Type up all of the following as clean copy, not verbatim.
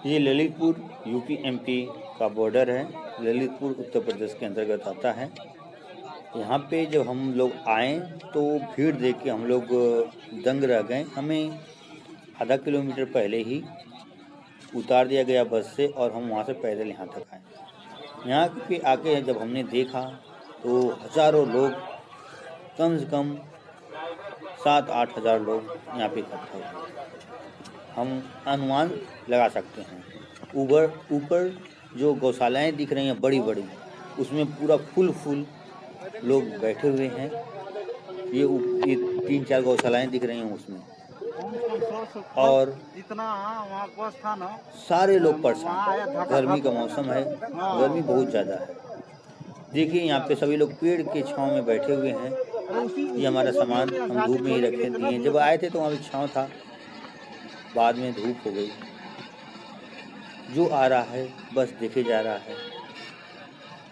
ये Lalitpur UP MP का border है। ललितपुर उत्तर प्रदेश के अंतर्गत आता है। यहाँ पे जब हम लोग आए तो भीड़ देख के हम लोग दंग रह गए। हमें आधा किलोमीटर पहले ही उतार दिया गया बस से और हम वहाँ से पैदल यहाँ तक आए। यहाँ पे आके जब हमने देखा तो हज़ारों लोग, कम से कम 7-8 हज़ार लोग यहाँ पे इकट्ठा हुए। हम अनुमान लगा सकते हैं। ऊपर जो गौशालाएं दिख रही हैं बड़ी बड़ी, उसमें पूरा फुल लोग बैठे हुए हैं। ये 3-4 गौशालाएं दिख रही हैं उसमें, और सारे लोग परेशान। गर्मी का मौसम है, गर्मी बहुत ज़्यादा है। देखिए यहाँ पे सभी लोग पेड़ के छांव में बैठे हुए हैं। ये हमारा सामान हम धूप में ही रखे दिए। जब आए थे तो वहाँ पे छांव था, बाद में धूप हो गई। जो आ रहा है बस देखे जा रहा है।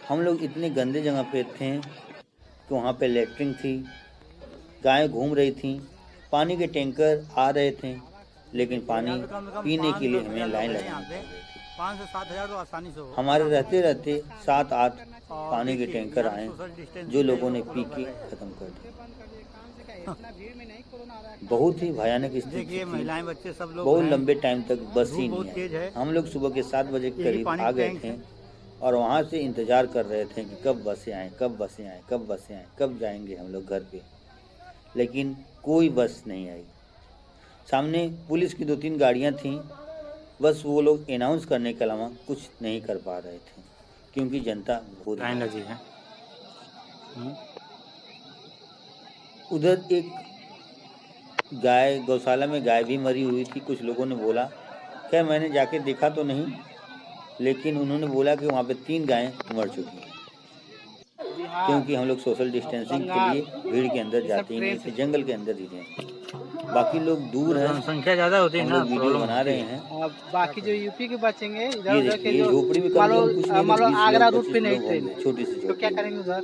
हम लोग इतने गंदे जगह पे थे कि वहाँ पे लेटरिन थी, गायें घूम रही थी, पानी के टैंकर आ रहे थे, लेकिन पानी पीने के लिए हमें लाइन लगानी पड़ रही थी। 5 से 7 हज़ार तो आसानी से हो। हमारे रहते 7-8 पानी के टैंकर आए, जो लोगों ने पी के खत्म कर दिया। बहुत ही भयानक स्थिति थी। महिलाएं बच्चे सब लोग बहुत लंबे टाइम तक बस ही नहीं है। हम लोग सुबह के 7 बजे के करीब आ गए थे और वहाँ से इंतज़ार कर रहे थे कि कब बसें आएँ, कब बसें आएँ, कब बसें आएँ, कब जाएंगे हम लोग घर पे। लेकिन कोई बस नहीं आई। सामने पुलिस की 2-3 गाड़ियाँ थीं, बस वो लोग अनाउंस करने के अलावा कुछ नहीं कर पा रहे थे, क्योंकि जनता बहुत लाइन लगी है। उधर एक गाय, गौशाला में गाय भी मरी हुई थी। कुछ लोगों ने बोला, खैर मैंने जाके देखा तो नहीं, लेकिन उन्होंने बोला कि वहाँ पे 3 गायें मर चुकी हैं। क्योंकि हम लोग सोशल डिस्टेंसिंग के लिए भीड़ के अंदर जाते ही नहीं थे, जंगल के अंदर ही थे। बाकी लोग दूर हैं, संख्या ज़्यादा होती है ना, वीडियो बना रहे हैं। बाकी जो यूपी के बचेंगे, ये झोपड़ी में आगरा रूट पे नहीं ट्रेन, छोटी सी तो क्या करेंगे उधर?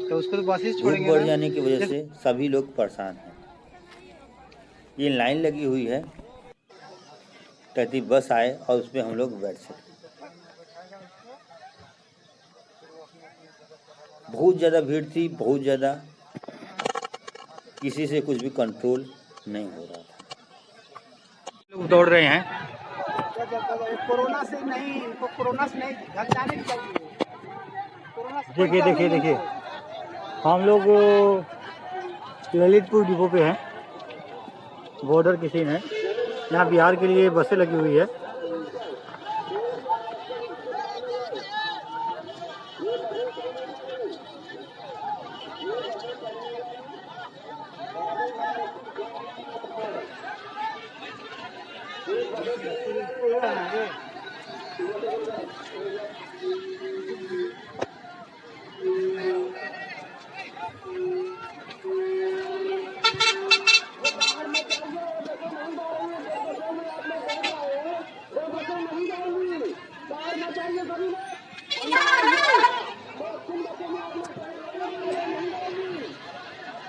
तो उसको तो बसेस छोड़ेंगे। बढ़ जाने की वजह से सभी लोग परेशान हैं। ये लाइन लगी हुई है ताकि बस आए और उसमें हम लोग बैठ सकें। बहुत ज़्यादा भीड़ थी, बहुत ज़्यादा। किसी से कुछ भी कंट्रोल नहीं हो रहा था। लोग दौड़ रहे हैं। कोरोना से नहीं, इनको कोरोना से नहीं घर जाने चाहिए। देखिए हम लोग ललितपुर डिपो पे हैं, बॉर्डर की सीन है। यहाँ बिहार के लिए बसें लगी हुई है।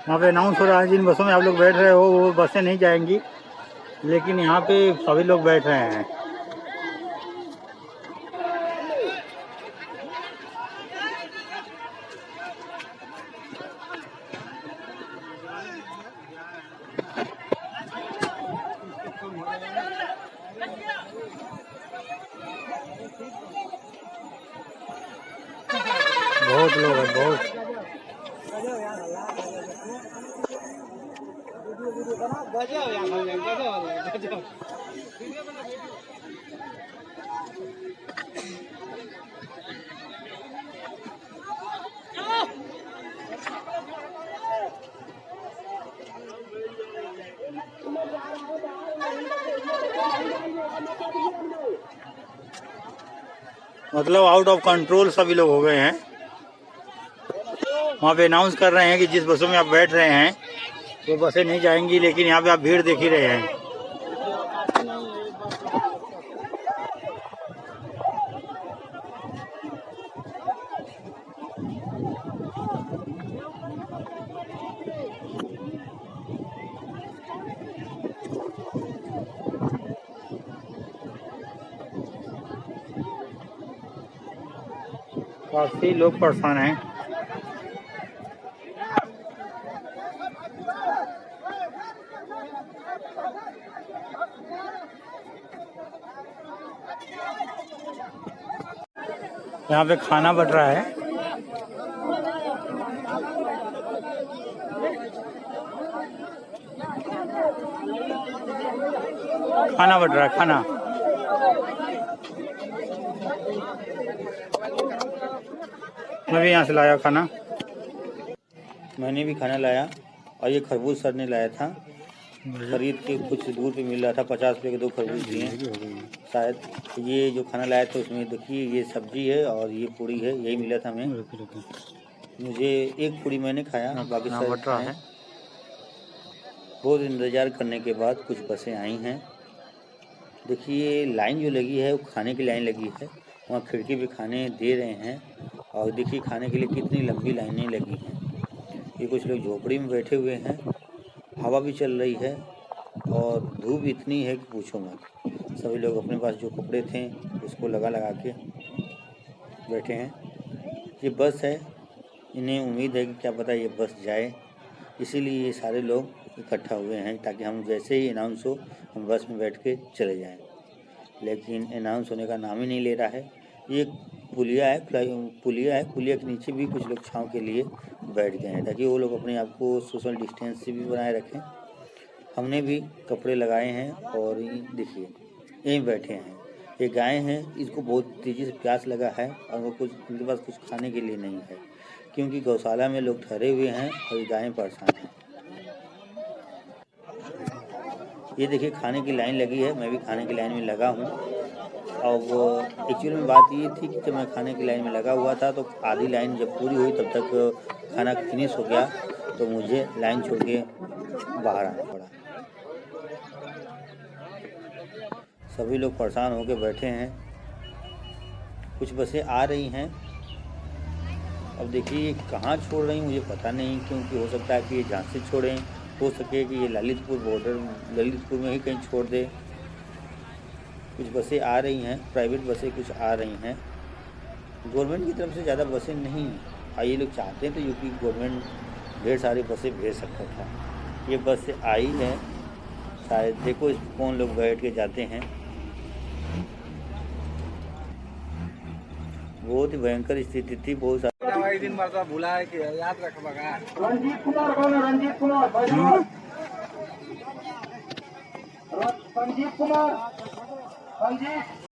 यहाँ पे अनाउंस हो रहा है, जिन बसों में आप लोग बैठ रहे हो वो बसें नहीं जाएंगी, लेकिन यहाँ पे सभी लोग बैठ रहे हैं। बहुत लोग हैं, बहुत। मतलब आउट ऑफ कंट्रोल सभी लोग हो गए हैं। वहाँ पे अनाउंस कर रहे हैं कि जिस बसों में आप बैठ रहे हैं वो बसें नहीं जाएंगी, लेकिन यहाँ पे आप भीड़ देख ही रहे हैं। काफ़ी लोग परेशान हैं। यहाँ पे खाना बट रहा है। खाना बट रहा है, खाना। मैं भी यहाँ से लाया खाना। मैंने भी खाना लाया और ये खरबूज सर ने लाया था, खरीद के कुछ दूर पे मिल रहा था। 50 रुपये के 2 खरबूज दिए शायद। ये जो खाना लाया था उसमें देखिए ये सब्जी है और ये पूरी है, यही मिला था हमें। मुझे एक पूरी मैंने खाया, बाकी सब बट रहा है। बहुत इंतज़ार करने के बाद कुछ बसें आई हैं। देखिए लाइन जो लगी है वो खाने की लाइन लगी है, वहाँ खिड़की पे खाने दे रहे हैं और देखिए खाने के लिए कितनी लंबी लाइनें लगी हैं। ये कुछ लोग झोपड़ी में बैठे हुए हैं, हवा भी चल रही है और धूप इतनी है कि पूछो मत। सभी लोग अपने पास जो कपड़े थे उसको लगा के बैठे हैं। ये बस है, इन्हें उम्मीद है कि क्या पता ये बस जाए, इसीलिए ये सारे लोग इकट्ठा हुए हैं ताकि हम जैसे ही अनाउंस हो हम बस में बैठ के चले जाएं। लेकिन अनाउंस होने का नाम ही नहीं ले रहा है। ये पुलिया है, पुलिया के नीचे भी कुछ लोग छांव के लिए बैठ गए हैं ताकि वो लोग अपने आप को सोशल डिस्टेंस से भी बनाए रखें। हमने भी कपड़े लगाए हैं और देखिए यहीं बैठे हैं। ये गाय हैं, इसको बहुत तेज़ी से प्यास लगा है और वो इनके पास कुछ खाने के लिए नहीं है क्योंकि गौशाला में लोग ठहरे हुए हैं और ये गायें परेशान हैं। ये देखिए खाने की लाइन लगी है, मैं भी खाने की लाइन में लगा हूँ। और वो एक्चुअल में बात ये थी कि जब मैं खाने की लाइन में लगा हुआ था तो आधी लाइन जब पूरी हुई तब तक खाना फिनिश हो गया तो मुझे लाइन छोड़ के बाहर आना पड़ा। सभी लोग परेशान होकर बैठे हैं। कुछ बसें आ रही हैं, अब देखिए ये कहाँ छोड़ रही मुझे पता नहीं, क्योंकि हो सकता है कि ये झांसी छोड़ें, हो सके कि ये ललितपुर बॉर्डर ललितपुर में ही कहीं छोड़ दे। कुछ बसें आ रही हैं, प्राइवेट बसें कुछ आ रही हैं। गवर्नमेंट की तरफ से ज़्यादा बसें नहीं और ये लोग चाहते हैं तो यूपी गवर्नमेंट ढेर सारी बसें भेज सकता था। ये बस से आई है शायद, देखो इस कौन लोग बैठ के जाते हैं। बहुत ही भयंकर स्थिति थी। बहुत सारे दिन मरता भूला है कि याद रख बगा। रंजीत कुमार कौन है? रंजीत कुमार